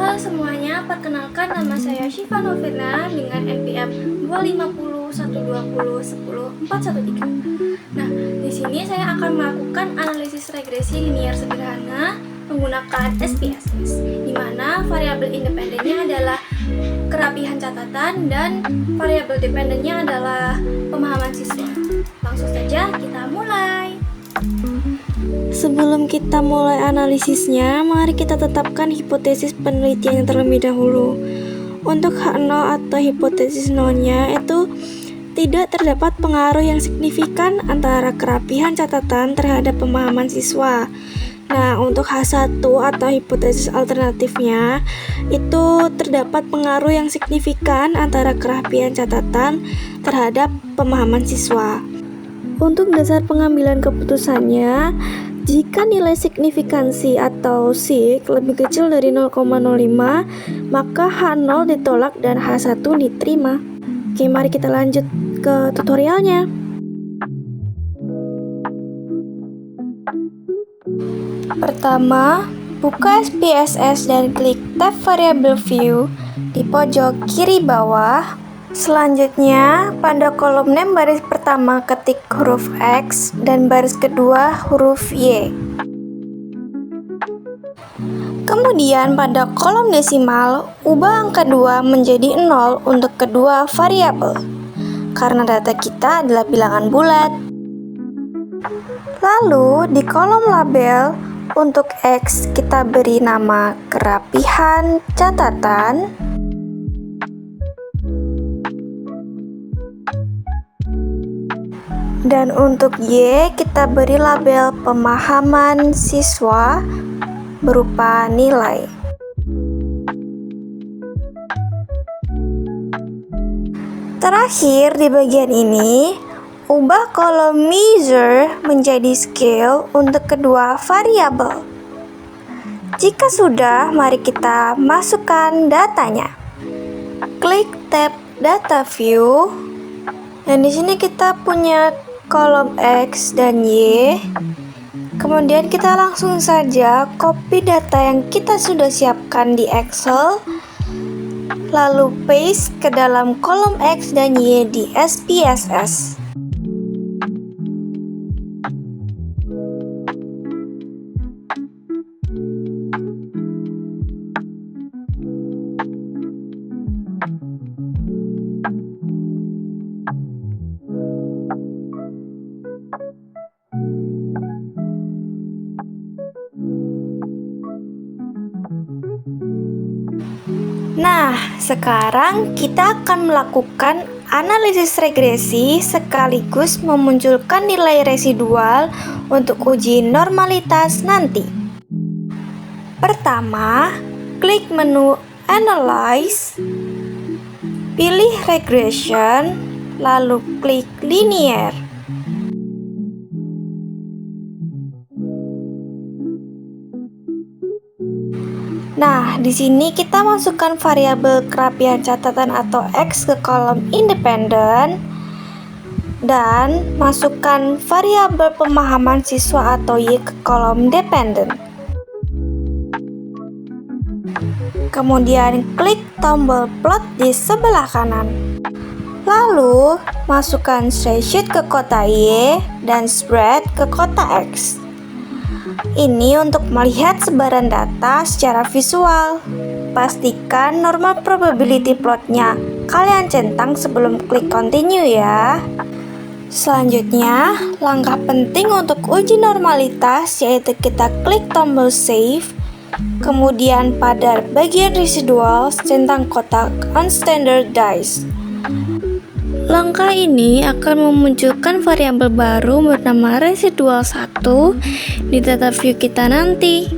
Halo semuanya, perkenalkan nama saya Syifa Novena dengan NPM 250 120 10 413. Nah, di sini saya akan melakukan analisis regresi linear sederhana menggunakan SPSS, di mana variabel independennya adalah kerapihan catatan dan variabel dependennya adalah pemahaman siswa. Langsung saja kita mulai. Sebelum kita mulai analisisnya, mari kita tetapkan hipotesis penelitian terlebih dahulu. Untuk H0 atau hipotesis nolnya itu tidak terdapat pengaruh yang signifikan antara kerapihan catatan terhadap pemahaman siswa. Nah, untuk H1 atau hipotesis alternatifnya itu terdapat pengaruh yang signifikan antara kerapihan catatan terhadap pemahaman siswa. Untuk dasar pengambilan keputusannya, jika nilai signifikansi atau sig lebih kecil dari 0,05, maka H0 ditolak dan H1 diterima. Oke, mari kita lanjut ke tutorialnya. Pertama, buka SPSS dan klik tab Variable View di pojok kiri bawah. Selanjutnya, pada kolom name baris pertama ketik huruf X dan baris kedua huruf Y. Kemudian pada kolom desimal, ubah angka 2 menjadi 0 untuk kedua variabel, karena data kita adalah bilangan bulat. Lalu di kolom label, untuk X kita beri nama kerapihan catatan. Dan untuk Y kita beri label pemahaman siswa berupa nilai. Terakhir di bagian ini, ubah kolom measure menjadi scale untuk kedua variabel. Jika sudah, mari kita masukkan datanya. Klik tab Data View. Dan di sini kita punya kolom X dan Y. Kemudian kita langsung saja copy data yang kita sudah siapkan di Excel, lalu paste ke dalam kolom X dan Y di SPSS. Nah, sekarang kita akan melakukan analisis regresi sekaligus memunculkan nilai residual untuk uji normalitas nanti. Pertama, klik menu Analyze, pilih Regression, lalu klik Linear. Nah, di sini kita masukkan variabel kerapihan catatan atau X ke kolom independen dan masukkan variabel pemahaman siswa atau Y ke kolom dependen. Kemudian klik tombol plot di sebelah kanan. Lalu, masukkan spreadsheet ke kotak Y dan spread ke kotak X. Ini untuk melihat sebaran data secara visual. Pastikan normal probability plotnya kalian centang sebelum klik continue ya. Selanjutnya, langkah penting untuk uji normalitas yaitu kita klik tombol save. Kemudian pada bagian residual centang kotak unstandardized. Langkah ini akan memunculkan variabel baru bernama residual 1 di data view kita nanti.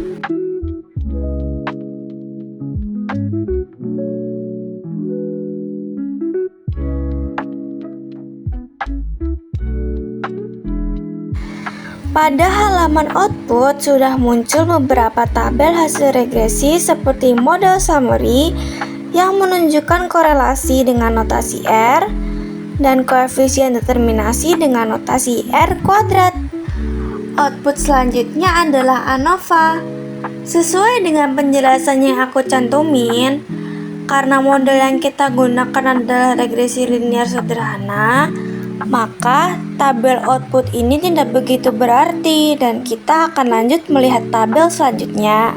Pada halaman output sudah muncul beberapa tabel hasil regresi seperti model summary yang menunjukkan korelasi dengan notasi R dan koefisien determinasi dengan notasi R². Output selanjutnya adalah ANOVA. Sesuai dengan penjelasan yang aku cantumin, karena model yang kita gunakan adalah regresi linear sederhana, maka tabel output ini tidak begitu berarti dan kita akan lanjut melihat tabel selanjutnya,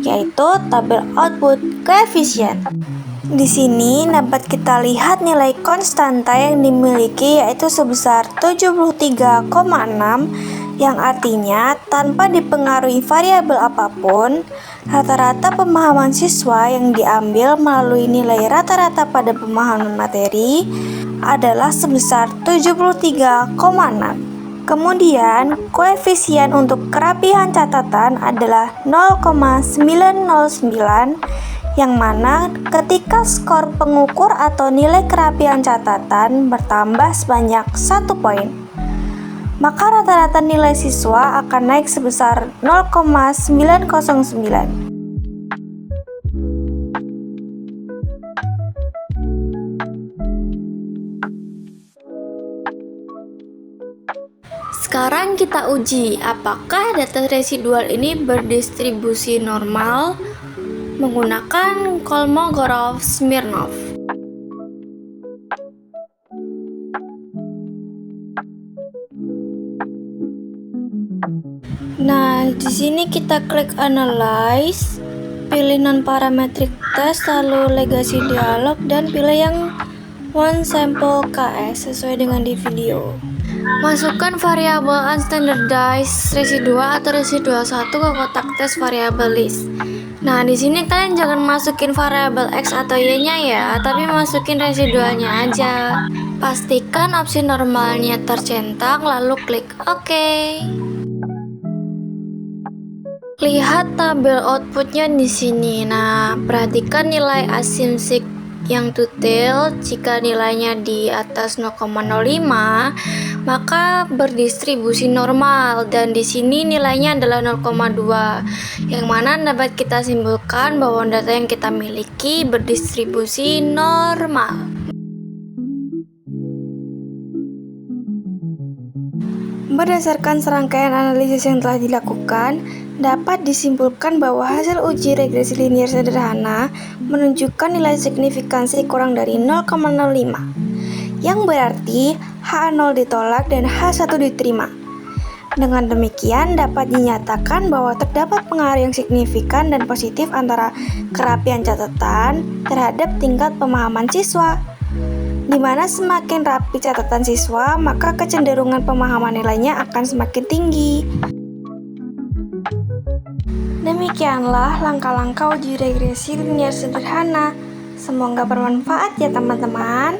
yaitu tabel output koefisien. Di sini dapat kita lihat nilai konstanta yang dimiliki yaitu sebesar 73,6, yang artinya tanpa dipengaruhi variabel apapun, rata-rata pemahaman siswa yang diambil melalui nilai rata-rata pada pemahaman materi adalah sebesar 73,6. Kemudian, koefisien untuk kerapihan catatan adalah 0,909, yang mana ketika skor pengukur atau nilai kerapihan catatan bertambah sebanyak 1 poin, maka rata-rata nilai siswa akan naik sebesar 0,909. Sekarang kita uji apakah data residual ini berdistribusi normal menggunakan Kolmogorov-Smirnov. Nah, di sini kita klik analyze, pilih non-parametric test, lalu legasi dialog, dan pilih yang one sample KS sesuai dengan di video. Masukkan variabel unstandardized residual atau residual 1 ke kotak tes variabel list. Nah, di sini kalian jangan masukin variabel X atau Y-nya ya, tapi masukin residualnya aja. Pastikan opsi normalnya tercentang, lalu klik OK. Lihat tabel outputnya di sini. Nah, perhatikan nilai asymmetric yang detail. Jika nilainya di atas 0,05, maka berdistribusi normal, dan di sini nilainya adalah 0,2, yang mana dapat kita simpulkan bahwa data yang kita miliki berdistribusi normal. Berdasarkan serangkaian analisis yang telah dilakukan, dapat disimpulkan bahwa hasil uji regresi linear sederhana menunjukkan nilai signifikansi kurang dari 0,05, yang berarti H0 ditolak dan H1 diterima. Dengan demikian dapat dinyatakan bahwa terdapat pengaruh yang signifikan dan positif antara kerapian catatan terhadap tingkat pemahaman siswa, di mana semakin rapi catatan siswa, maka kecenderungan pemahaman nilainya akan semakin tinggi. Demikianlah langkah-langkah uji regresi linear sederhana. Semoga bermanfaat ya teman-teman.